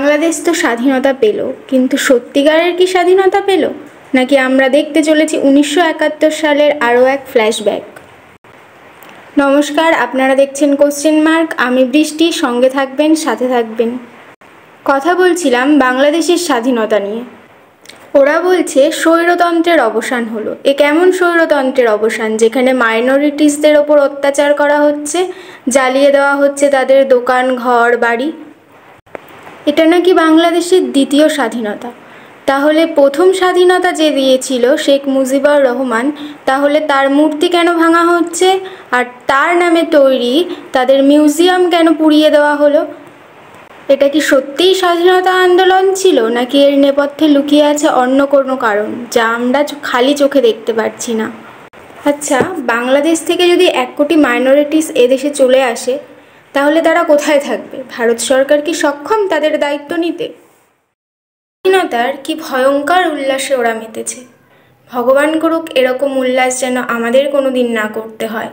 বাংলাদেশ তো স্বাধীনতা পেল, কিন্তু সত্যিকারের কি স্বাধীনতা পেল, নাকি আমরা দেখতে চলেছি 1971 সালের আরও এক ফ্ল্যাশব্যাক? নমস্কার, আপনারা দেখছেন কোশ্চেন মার্ক। আমি বৃষ্টি, সঙ্গে থাকবেন, সাথে থাকবেন। কথা বলছিলাম বাংলাদেশের স্বাধীনতা নিয়ে। ওরা বলছে স্বৈরতন্ত্রের অবসান হলো। এ কেমন স্বৈরতন্ত্রের অবসান, যেখানে মাইনরিটিসদের ওপর অত্যাচার করা হচ্ছে, জ্বালিয়ে দেওয়া হচ্ছে তাদের দোকান, ঘর, বাড়ি? এটা নাকি বাংলাদেশের দ্বিতীয় স্বাধীনতা। তাহলে প্রথম স্বাধীনতা যে দিয়েছিল শেখ মুজিবুর রহমান, তাহলে তার মূর্তি কেন ভাঙা হচ্ছে, আর তার নামে তৈরি তাদের মিউজিয়াম কেন পুড়িয়ে দেওয়া হলো? এটা কি সত্যিই স্বাধীনতা আন্দোলন ছিল, নাকি এর নেপথ্যে লুকিয়ে আছে অন্য কোনো কারণ যা আমরা খালি চোখে দেখতে পাচ্ছি না? আচ্ছা, বাংলাদেশ থেকে যদি 1 কোটি মাইনরিটিস এদেশে চলে আসে, তাহলে তারা কোথায় থাকবে? ভারত সরকার কি সক্ষম তাদের দায়িত্ব নিতে? স্বাধীনতার কি ভয়ঙ্কর উল্লাসে ওরা মেতেছে। ভগবান করুক এরকম উল্লাস যেন আমাদের কোনো দিন না করতে হয়।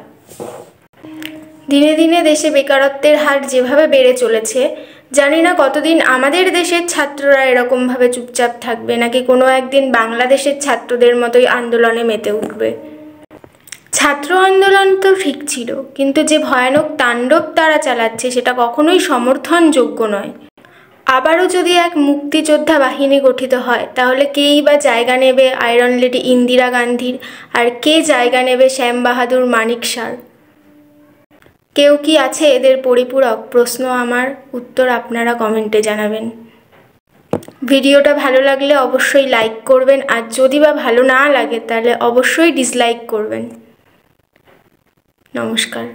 দিনে দিনে দেশে বেকারত্বের হার যেভাবে বেড়ে চলেছে, জানি না কতদিন আমাদের দেশের ছাত্ররা এরকমভাবে চুপচাপ থাকবে, নাকি কোনো একদিন বাংলাদেশের ছাত্রদের মতোই আন্দোলনে মেতে উঠবে। ছাত্র আন্দোলন তো ঠিক ছিল, কিন্তু যে ভয়ানক তাণ্ডব তারা চালাচ্ছে সেটা কখনোই সমর্থনযোগ্য নয়। আবারও যদি এক মুক্তিযোদ্ধা বাহিনী গঠিত হয়, তাহলে কেই বা জায়গা নেবে আয়রন লেডি ইন্দিরা গান্ধীর, আর কে জায়গা নেবে শ্যাম বাহাদুর মানিক শাহর? কেউ কি আছে এদের পরিপূরক? প্রশ্ন আমার, উত্তর আপনারা কমেন্টে জানাবেন। ভিডিওটা ভালো লাগলে অবশ্যই লাইক করবেন, আর যদি বা ভালো না লাগে তাহলে অবশ্যই ডিসলাইক করবেন। নমস্কার।